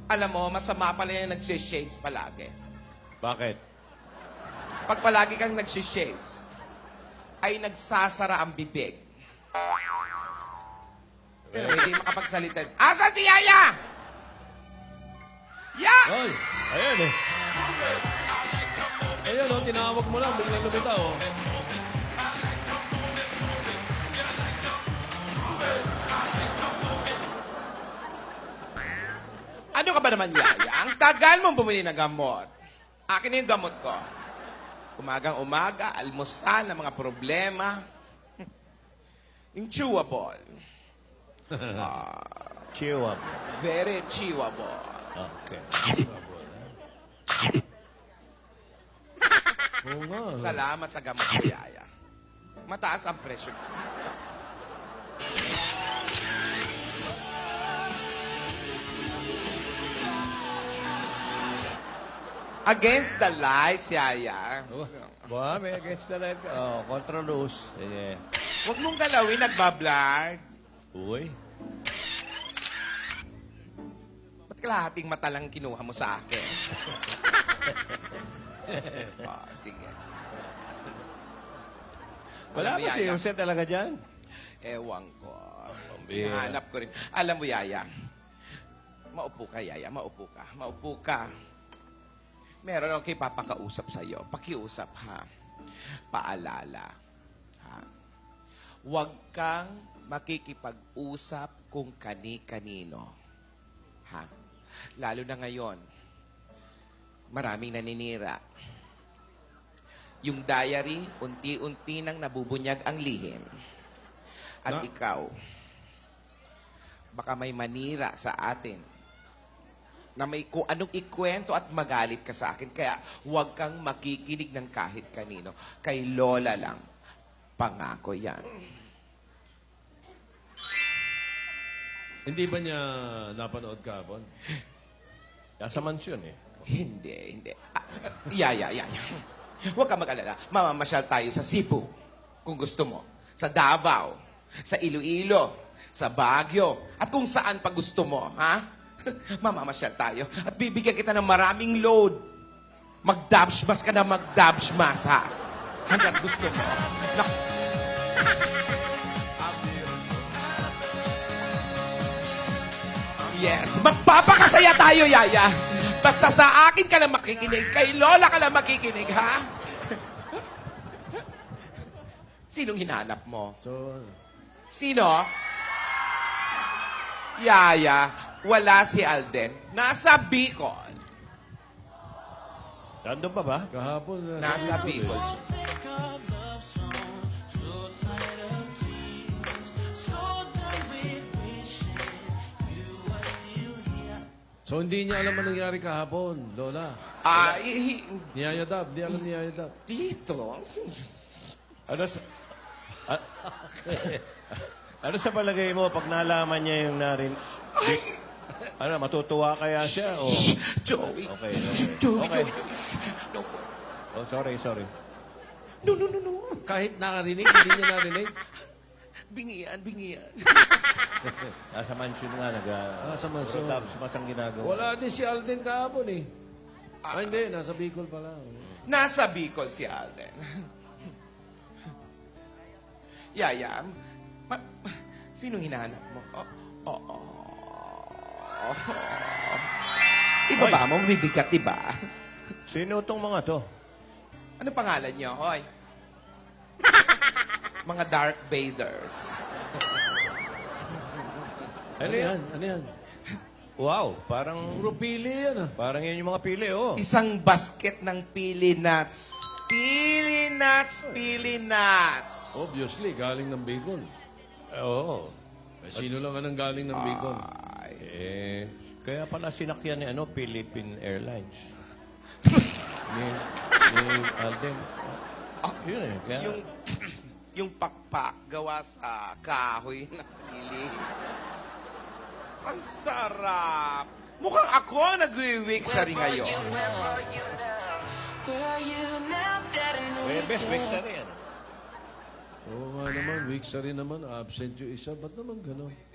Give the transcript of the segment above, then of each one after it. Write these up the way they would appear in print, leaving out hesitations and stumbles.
Alam mo, masama pala yung nagsishades palagi. Bakit? Pag palagi kang nagsishades, ay nagsasara ang bibig. Pero hindi makapagsalita. Asan si Yaya? Ya! Ay, ayan eh. Ayan oh, tinawag mo lang, biglang lumitaw oh. Ano ka ba naman, Yaya? Ang tagal mong bumili ng gamot. Akin na yung gamot ko. Umagang-umaga, almusal ng mga problema. Yung chewable. Chew up. Very chewable. Okay. Oo nga. Salamat sa gamot ko, Yaya. Mataas ang presyo. Against the lights, Yaya. Ba, may against the light ka. Oh, contra loose. Sige. Huwag mong galawin, nagbablard. Uy. Ba't kalahating mata lang kinuha mo sa akin? Sige. Wala Alam mo, ba si Yaya, Jose talaga dyan? ewan ko. Pambira. Hinahanap ko rin. Alam mo, Yaya, maupo ka, Yaya. Maupo ka. Maupo ka. Meron akong ipapakausap sa'yo. Pakiusap, ha? Paalala. Ha? Huwag kang makikipag-usap kung kani-kanino. Ha? Lalo na ngayon, maraming naninira. Yung diary, unti-unti nang nabubunyag ang lihim. At ikaw, baka may manira sa atin na may kung anong ikwento at magalit ka sa akin. Kaya huwag kang makikinig ng kahit kanino. Kay Lola lang. Pangako yan. Hindi ba niya napanood kahapon? Nasa mansyon eh. Hindi. Yaya. Huwag kang mag-alala. Mamamasyal tayo sa Cebu. Kung gusto mo. Sa Davao. Sa Iloilo. Sa Baguio. At kung saan pa gusto mo. Ha? Mamamasyal tayo. At bibigyan kita ng maraming load. Mag-dabshmas ka na mag-dabshmas, ha? Hanggat gusto mo. Yes, magpapakasaya tayo, Yaya. Basta sa akin ka lang makikinig. Kay Lola ka lang makikinig, ha? Sinong hinanap mo? So, Sino? Yaya. Wala si Alden. Nasa Bicol. nandun pa ba? Kahapon. Nasa Bicol Bicol. So, hindi niya alam ang nangyari kahapon, Lola. Niyayadab, di alam niyayadab. Dito? Ano sa... ano sa palagay mo pag nalaman niya yung ano, matutuwa kaya siya? O... Joey. Okay. Joey. No. Oh, sorry. No. Kahit nakarinig, hindi niya narinig. Bingian. Nasa mansion nga, Nasa mansion. Tapos ang ginagawa. Wala din si Alden kahapon eh. Hindi, nasa Bicol pala. Nasa Bicol si Alden. Yaya, sinong hinahanap mo? Ibaba mo, mabibigat, diba? Sino tong mga to? Ano pangalan niyo, hoy? Mga Dark Vaders. Ano yan? Wow, parang... Puro pili yan ah. Parang yan yung mga pili, oh. Isang basket ng pili nuts. Pili nuts. Obviously, galing ng Bicol. Oo. Eh, sino lang ang galing ng Bicol? Kaya pala sinakyan ni Philippine Airlines. ni Alden. Yun eh. Kaya, Yung pakpak gawa sa kahoy na pili. Ang sarap. Mukhang ako nag-wiwiksary ngayon. Best week sa rin. Oo nga naman, week sa rin naman. Absent yung isa. Ba't naman gano'n?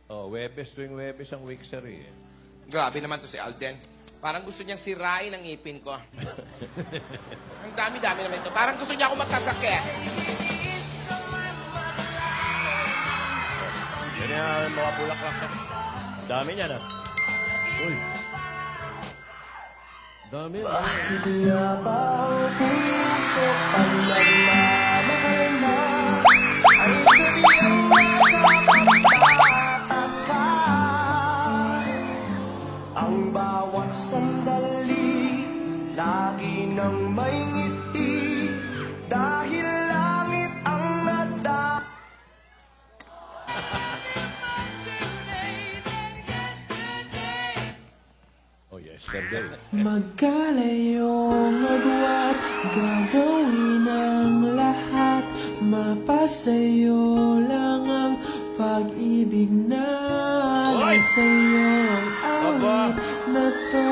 Oh, Webes tuwing Webes ang week sa rin. Grabe naman to si Alden. Parang gusto niyang sirain ang ngipin ko. Ang dami-dami naman ito. Parang gusto niya ako magkasakit. Yan yung mga bulaklak na. Dami niya na. Uy. Dami. Bakit nga ba ang puso pag nagmamahal na ay sabihan magpapataka? Ang bawat sandali lagi nang may ngiti dahil langit ang nada. Oh, yesterday. Magkalayong agwat, gagawin ang lahat. Mapasayo lang ang pag-ibig na sa'yo. Ang awit na to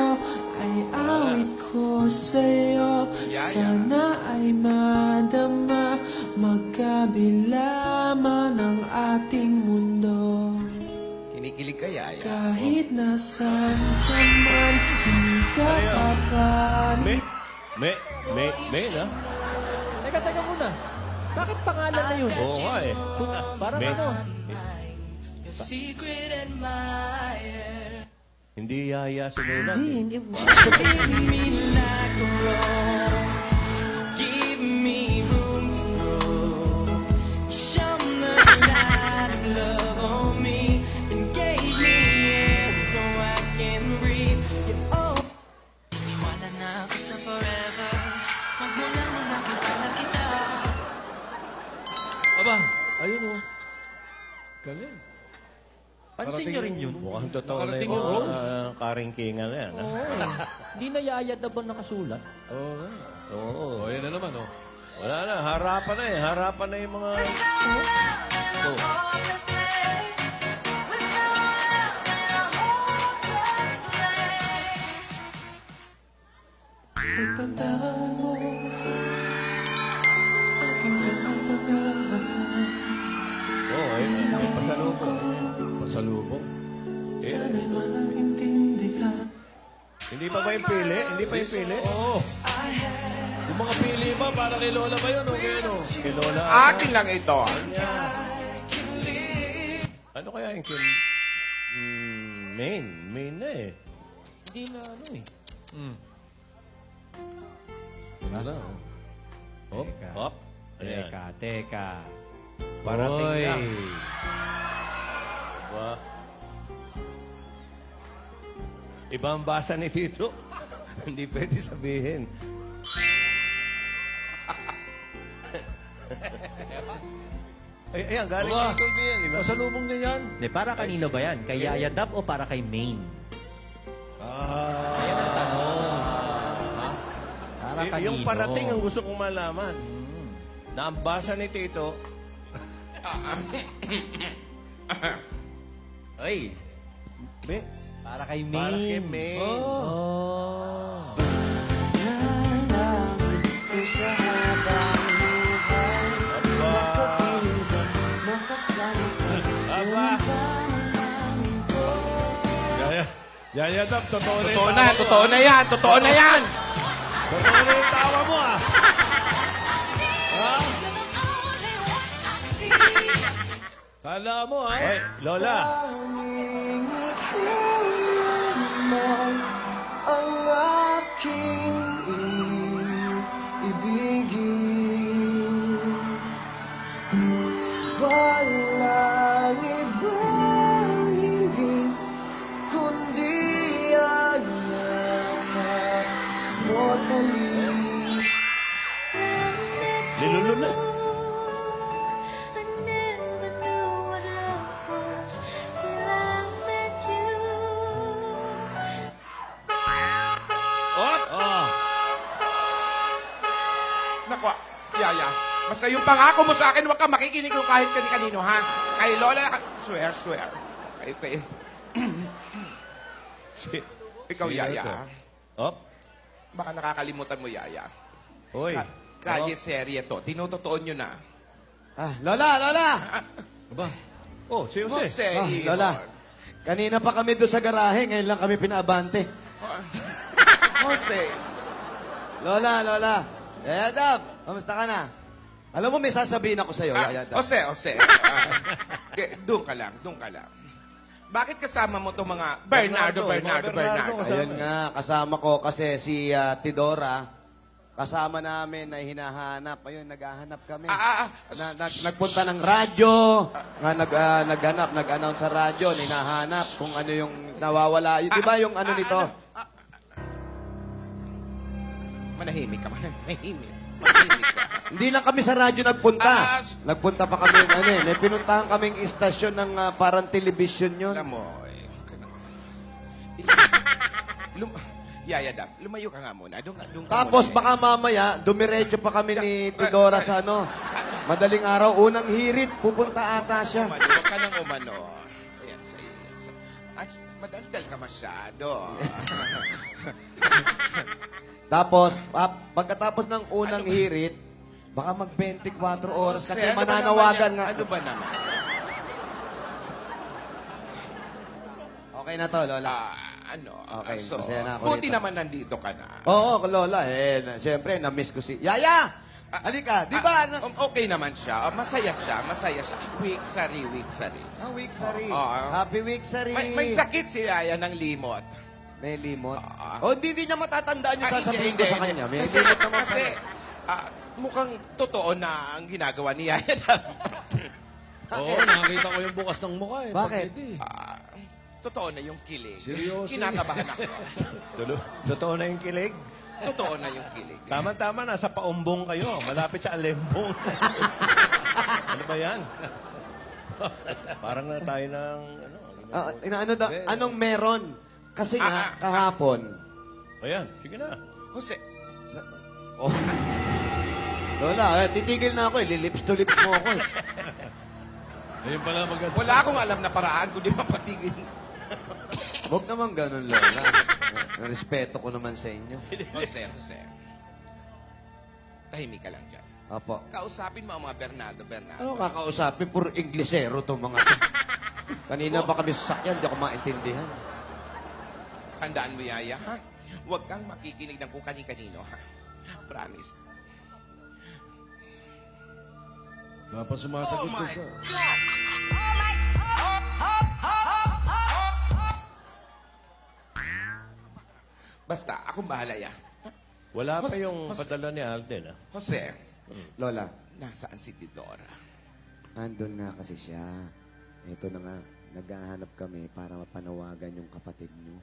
ay awit ko sa'yo. Sana ay madama, magkabila man ang ating mundo. Kinikilig ka, Yaya. Kahit nasan ka man, hindi ka papalit. May na? Teka muna. Bakit pangalan na yun? Oo nga eh. Parang May. ano? Hindi yaya sinulat. Hindi. Aba, ayun oh. Galing. Pansin nyo rin yun. Mukhang totoo na Nakarating yung yung Rose. karingkingan na yan. Oo. Hindi na yayad na ba nakasulat? Oo nga. Oo. Oh, yan na naman oh. Wala na, harapan na eh. Harapan na yung mga... Oh. Pagkatao mo, aking kapag-asa. Oo, may pasalubong. Pasalubong. Sana'y maintindihan. Hindi pa ba yung pili? Hindi pa yung pili? Oo. Yung mga pili ba, para kay Lola ba yun o kay ano? Kay Lola. Akin lang ito. Ano kaya yung kin... Main na eh. Hindi na ano eh. Ano na oh. Hop. Ayan. Teka. Parating Oy. na. Diba? Iba ang basa ni Tito. Hindi pwede sabihin. Ayan, galing Aba. kay Colby yan, di ba? Pasalubong din yan. Hindi, para kanino ba yan? Kay Yaya Dab o para kay Maine? Ayan ang tanong. Para kanino? Yung parating ang gusto kong malaman. Na ang basa ni Tito, Ay, Be, para kay Maine. para kay May. Oh. Nalangit ko sa habang buhay. Aba. Nakapilitan, makasama ka. Aba. Yaya Dab, totoo na Totoo na, totoo na yan, totoo na yan. Totoo na yung tawa mo ah. Ha? Kala mo ah. Hoy, Lola. Tanging ikaw lamang ang aking ibigin. Walang ibang hiling kundi ang lahat mo't halin. Nilulun na. Nako, Yaya. Basta yung pangako mo sa akin, huwag ka makikinig kung kahit kanino, ha? Kay Lola, swear. Kay ikaw, Sino Yaya. to? Hop. Baka nakakalimutan mo, Yaya. Hoy. Kalye serye to. Tinutotoo nyo na. Lola! Aba, Oh, si Jose. Jose, Lola. Kanina pa kami doon sa garahe, ngayon lang kami pinaabante. Jose. Lola, Lola. Yaya Dab, kamusta ka na? Alam mo, may sasabihin ako sa'yo, Yaya Dab. Jose. Doon ka lang. Bakit kasama mo itong mga Bernardo? Ayun nga, kasama ko kasi si Tidora. Kasama namin na hinahanap. Ayun, naghahanap kami. Nagpunta ng radyo. Nag-announce sa radyo, hinahanap kung ano yung nawawala. Di ba yung ano nito? Manahimik ka. Hindi lang kami sa radyo nagpunta. Nagpunta pa kami, may pinuntahan kaming istasyon ng parang television yun. Alam mo, Yaya Dab, lumayo ka nga muna. Doon ka Tapos muna. baka mamaya, dumiretso pa kami ni Tidora sa madaling araw, unang hirit, pupunta ata siya. Huwag ka nang umano. Ayan, sa'yo. Madaldal ka masyado. Tapos, pagkatapos ng unang hirit, baka mag 24 oras kasi mananawagan nga. Ano ba naman? Okay na to, Lola. Okay, So, masaya na ako buti dito. naman nandito ka na. Oo, Lola. Siyempre, na-miss ko si... Yaya! Halika, di ba? Okay naman siya. Masaya siya. Week sari. Week Sari. Oo. Happy Week Sari. May sakit si Yaya ng limot. May limot. Oo. Hindi niya matatandaan yung sasabihin ko Hindi. sa kanya. May Kasi, limot naman kasi mukhang totoo na ang ginagawa ni Yaya. Oo, nakita ko yung bukas ng mukha eh. Bakit? Pagkiti. Totoo na yung kilig. Seryoso? Kinakabahan ako. Totoo na yung kilig. Totoo na yung kilig. Tama-tama, nasa paumbong kayo. Malapit sa alembong. Ano ba yan? Parang na tayo ng... Anong meron? Kasi nga, kahapon, Ayan, sige na. Jose, Lola, titigil na ako eh. Lilips to lips mo ako eh. Ayun pala maganda. wala akong alam na paraan kundi mapatigil. Huwag naman ganun, Lola. Respeto ko naman sa inyo. Jose. Tahimik ka lang dyan. Opo. Kausapin mo ang mga Bernardo. Ano kakausapin? Puro Inglesero itong mga to. Kanina pa kami sasakyan, di ako maintindihan. Tandaan mo, Yaya, ha? Huwag kang makikinig ng kung kani-kanino, ha? Promise. Wala pa sumasagot ko sa... Basta, akong bahala, ya. Wala pa yung padala ni Alden, ah. Jose, Lola, nasaan si Tidora? andun nga kasi siya. Ito na nga, naghahanap kami para mapanawagan yung kapatid niyo.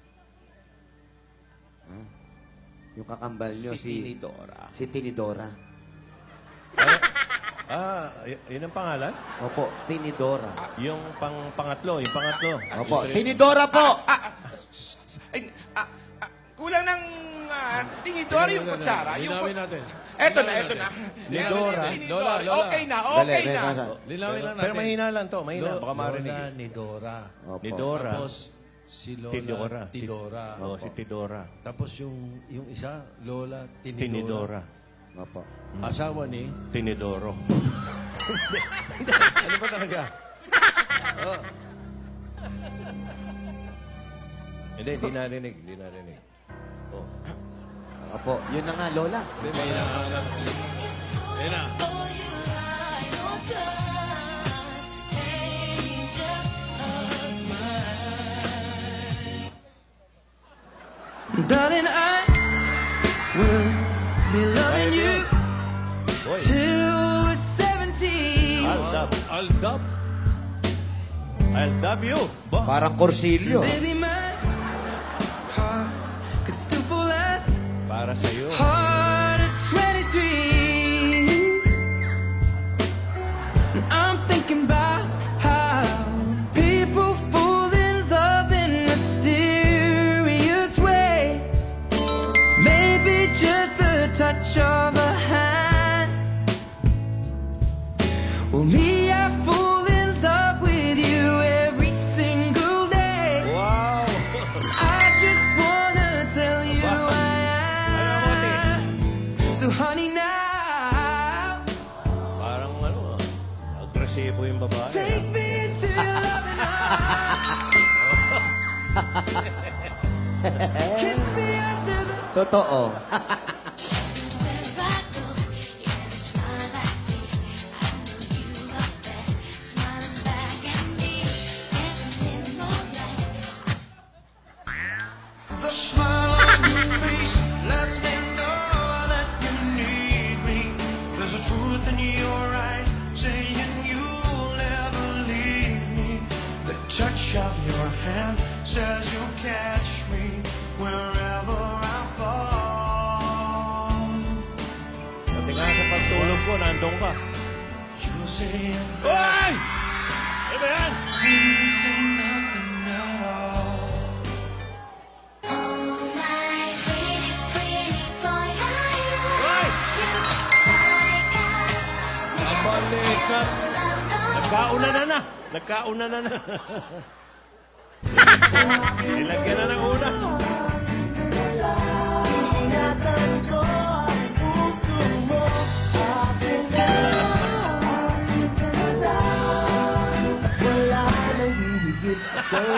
Yung kakambal niyo, Si Tinidora. Si Tinidora. Yun ang pangalan? Opo, Tinidora. Yung pangatlo, yung pangatlo. Opo, Tinidora po! Ay, kulang ng Tinidora yung kutsara. Linawin natin. Eto na. Tinidora. Tinidora. Lola. Okay na. Dali, nasa. Linawin lang natin. Pero mahina lang to, mahina. Baka Lola marinig. ni Dora. Opo. Ni Dora. Tapos si Lola Tidora. Tidora. Oo, si Tidora. Tapos yung isa, Lola Tinidora. Tinidora. Opo. Asawa ni... Tinidoro. Ano ba talaga? Oh. Hindi narinig. Oh. Opo, yun na nga, Lola. May hinahanap. Ayun na. Darling, I will be loving you Boy, till we're 70. Aldab. I'll dub you. Bo. Parang Corsilio. Baby, my heart could still fall as Para sa'yo. hard at 23. And I'm thinking about how people fall in love in mysterious ways. Maybe just the touch of a hand. Well, me, I fall in love with you every single day. Wow! I just wanna tell you I am. So honey now, Parang agresibo yung babae. take me into your loving arms. Kiss me under the Totoo. Wherever I go, every smile I see, I know you are there, smiling back at me, dancing in the moonlight. The smile on your face lets me know that you need me. There's a truth in your eyes saying you'll never leave me. The touch of your hand says you'll catch me wherever I fall. Pati nga sa pagtulog ko, nandun ka. You say Hoy! Ano ba yan? you say nothing at all. Oh my pretty, pretty boy, I Hoy! Kabalikat. Nagkauna na. Nagkauna na. Nilagyan na ng una.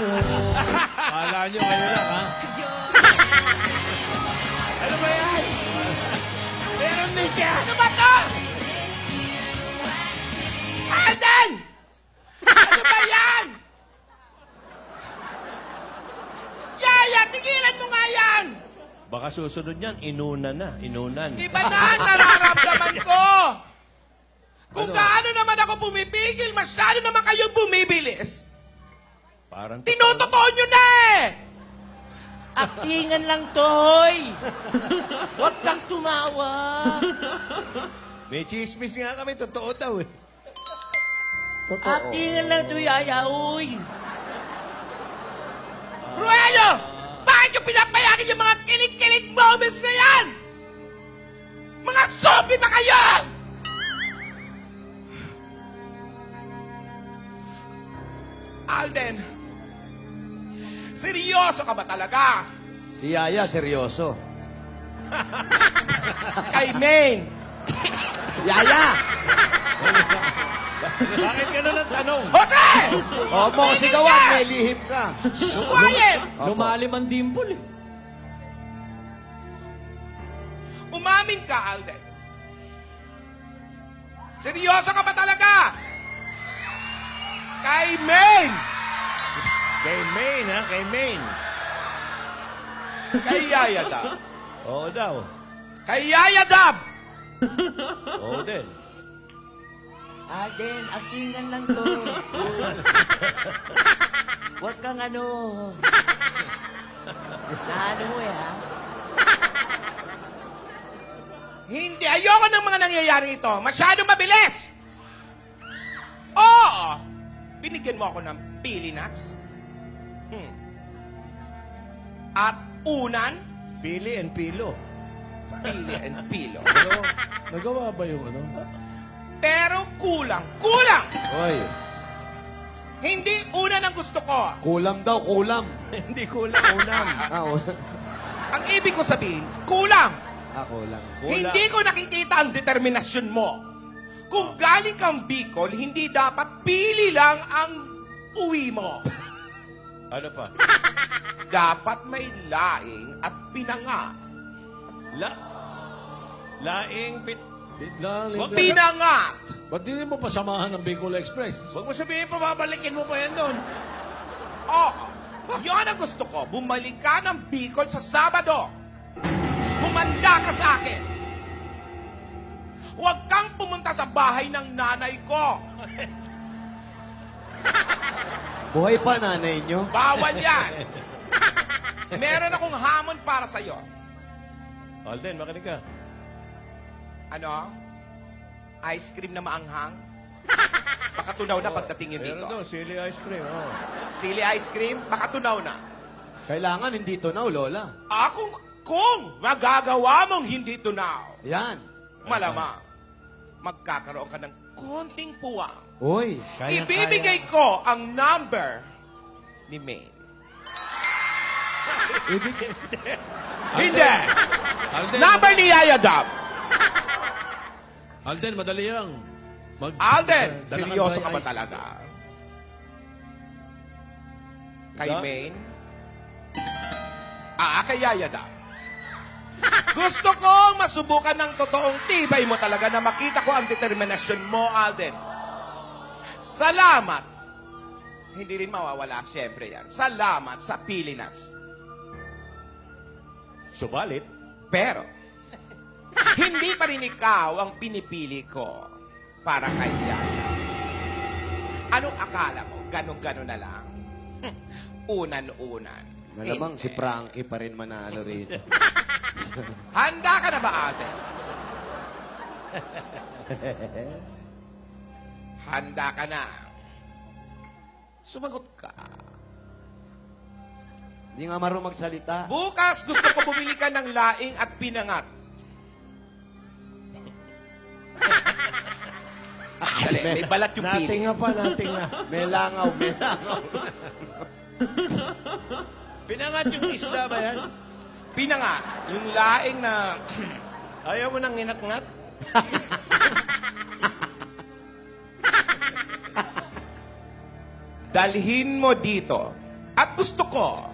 Kala nyo kayo lang, ha? Ano ba yan? Meron din siya! Ano ba to? Alden! Ano ba yan? Yaya, tigilan mo nga yan! Baka susunod yan, inunan. Iba na ang nararamdaman ko! Kung gaano naman ako pumipigil, masyado naman kayong bumibilis. Parang Tinutotoo nyo na eh! Aktingan lang, Toy! Huwag kang tumawa! May chismis nga kami, totoo daw eh. Totoo. Aktingan lang to, Yaya, uy! Ruelio! Bakit yung pinapayagan yung mga kilig-kilig moments na yan? Mga zombie ba kayo? Alden, seryoso ka ba talaga? Si Yaya, seryoso. Kay Maine, Yaya! Bakit gano'n ang tanong? Jose! Huwag mo ko sigawan, may lihim ka. Quiet! Lumalim ang dimple eh. Umamin ka, Alden. Seryoso ka ba talaga? Kay Maine! Kay Maine, ha? Kay Maine. Kay Yaya Dab. Oo daw. Kay Yaya Dab! Oo din. Alden, aktingan lang to. Huwag kang ano. Naano mo eh, ha? Hindi, ayoko ng mga nangyayari ito. Masyado mabilis. Oo, binigyan mo ako ng pili nuts. At unan, Pili and pilo. pili and pilo. Pero, nagawa ba yung ano? Pero kulang. Kulang! Oy, Hindi unan ang gusto ko. kulam daw, kulam. Hindi kulang unam. Ang ibig ko sabihin, kulang. Kulam. Kulang. Hindi ko nakikita ang determinasyon mo. Kung galing kang Bicol, hindi dapat pili lang ang uwi mo. Ano pa? Dapat may laing at pinanga. Laing Pinangat! Ba't hindi mo pasamahan ng Bicol Express? Huwag mo sabihin pa, babalikin mo pa yan doon. Oo. Yun ang gusto ko. Bumalik ka ng Bicol sa Sabado. Humanda ka sa akin. Huwag kang pumunta sa bahay ng nanay ko. Buhay pa nanay nyo? Bawal yan. Meron akong hamon para sa'yo. Alden, makinig ka. Ano? Ice cream na maanghang? Makatunaw na pagdating yun Meron dito. daw, sili ice cream. Oh. Sili ice cream, makatunaw na. Kailangan hindi tunaw, Lola. Kung magagawa mong hindi tunaw, Yan. malamang magkakaroon ka ng konting puwang. Uy. Ibibigay ko ang number ni Maine. Hindi! Alden, Number ni Yaya Dab. Alden, madali lang. Alden, Dala seryoso ng ka ba ice. talaga? Kay Da- Maine? Kay Yaya daw. Gusto kong masubukan ng totoong tibay mo talaga na makita ko ang determinasyon mo, Alden. Salamat. Hindi rin mawawala, siyempre yan. Salamat sa Pilinas. Subalit, Pero, hindi pa rin ikaw ang pinipili ko para kay Yaya. Anong akala mo? Ganon-ganon na lang. Unan-unan. Malamang si Hindi. Frankie pa rin manalo rito. Handa ka na ba, ate? Handa ka na. Sumagot ka. Hindi nga marunong magsalita. Bukas gusto ko bumili ka ng laing at pinangat. Dali, may balat yung pili. nating nga pa, nating nga. May langaw, may langaw. Pinangat yung isda ba yan? Pinangat, yung laing na... Ayaw mo nang inakngat? Dalhin mo dito. At gusto ko,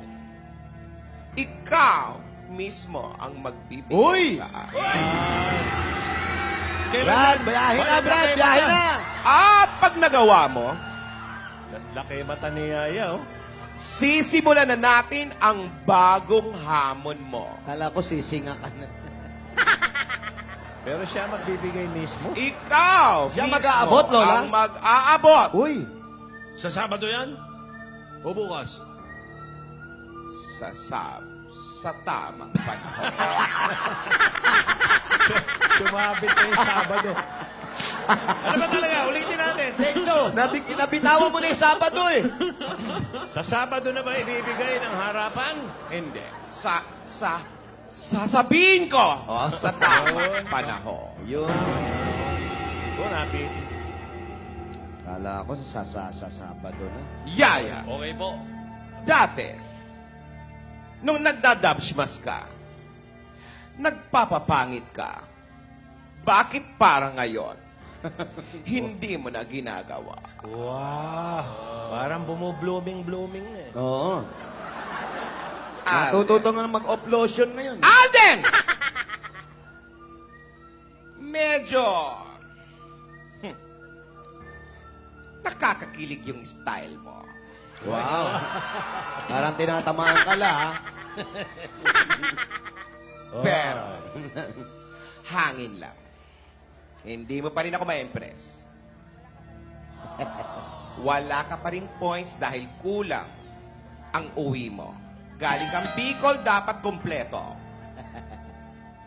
ikaw mismo ang magbibigay Uy! sa akin. Brad, biyahe na, Brad, biyahe na! At pag nagawa mo, Laki mata ni Yaya, oh. sisimulan na natin ang bagong hamon mo. Kala ko sisinga ka na. Pero siya magbibigay mismo. Ikaw Siya mismo mag-aabot, Lola? ang mag-aabot. Uy! Sa Sabado yan? O bukas? Sa tamang panahon. Sumabit na yung Sabado. Ano ba talaga? Ulitin natin. Take two. Nabitawan mo na yung Sabado eh. Sa Sabado na ba ibibigay ng harapan? Hindi. Sasabihin ko sa tamang panahon. Yun. Siguro natin. Kala ko sa Sabado na. Yaya, Okay po. dati, nung nagdadabsmas ka, nagpapapangit ka, bakit para ngayon, hindi mo na ginagawa? Wow. Parang bumublooming na eh. Oo. Natututo nga mag-offlotion ngayon. Alden! Medyo nakakakilig yung style mo. Wow. Parang tinatamaan ka la, ha? Pero, hangin lang. Hindi mo pa rin ako ma-impress. Wala ka pa rin points dahil kulang ang uwi mo. Galing kang Bicol, dapat kompleto.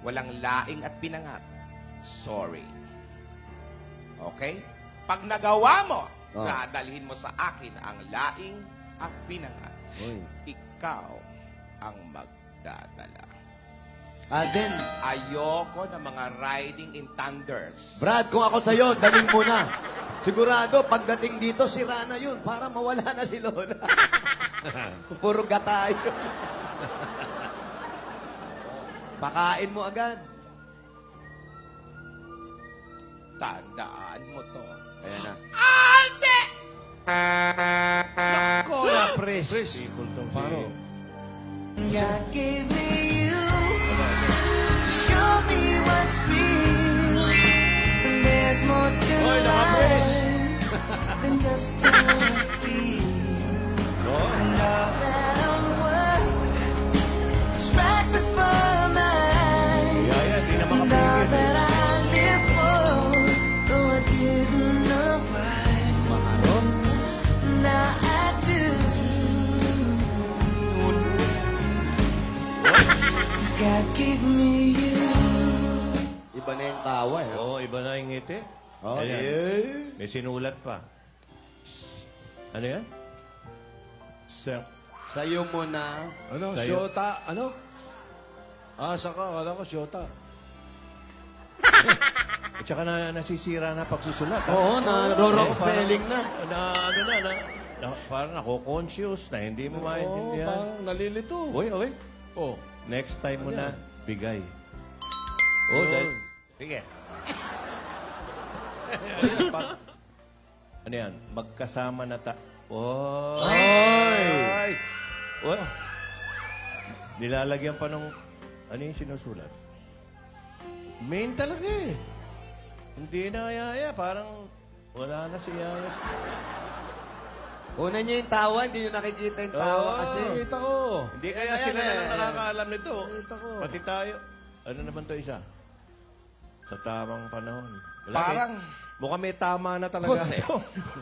Walang laing at pinangat. Sorry. Okay? Pag nagawa mo, dadalhin mo sa akin ang laing at pinangat. Uy. Ikaw ang magdadala. Alden, Ayoko ng mga riding in thunders. Brad, kung ako sa'yo, daling mo na. Sigurado, pagdating dito, sira na yun para mawala na si Lola. Puro gatayo. Pakain mo agad. Tandaan mo to. Ayan na. Ate! Kola, pres. Pres. Paro. God gave me you to show me what's real. And there's more to Hoy, nakapres. life than just how I feel. And all that I'm worth is right before my eyes. Yaya, di na And all makapigil. that I live for, though I didn't know why. Now I do. 'Cause God gave me you. Iba na yung tawa eh. Oo, iba na yung ngiti. Oh, Ayan. yeah. May sinulat pa. Ano yan? Sa'yo mo na. Ano? Sa'yo. Shota? Ano? Saka. Wala ko, Shota. At saka nasisira na pagsusulat. ha? Oo, na-wrong Eh, spelling na. Parang ako-conscious na hindi mo maintindihan. Parang nalilito. Uy, uy. Oh. Next time mo na, bigay. Yun. dahil... Sige. Ano yan? Magkasama na ta... Oh! Oy! Oh. Nilalagyan pa ng... Ano yung sinusulat? Main talaga eh. Hindi na Yaya. Parang wala na si Yaya. Una niyo yung tawa, hindi niyo nakikita yung tawa Oo. kasi. Kita ko. Hindi kaya Ayan, sila ayan, na ayan. nakakaalam nito. Kita ko. Pati tayo. Ano naman to isa? Sa tamang panahon. Wala Parang, eh. Mukhang may tama na talaga. Jose,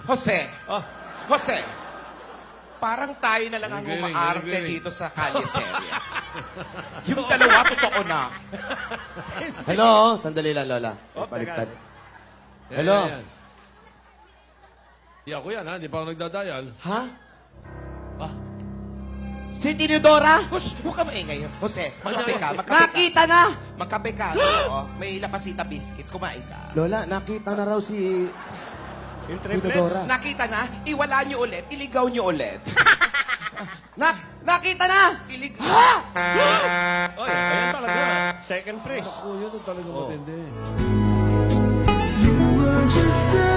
Jose, Ah, Jose, parang tayo na lang ang Galing, umaarte galing. dito sa Kalye Seria. Yung dalawa, totoo na. Hello? Sandali lang, Lola. Oh, Baliktad. Yan, Hello? yan, yan. Di ako yan, ha? Di pa ako nagdadial. Ha? Ah, Si Tinidora? Hush, huwag ka maingay. Jose, magkape ka, magkape ka. Nakita na! Magkape ka. Oo, may lapasita biscuits. Kumain ka. Lola, nakita na raw si yung Tinidora. triplets. Nakita na, iwala niyo ulit, iligaw niyo ulit. Nakita na! Ilig... Oh, ayan talaga. Second prize. Ako, yun ang talaga matindi. You were just a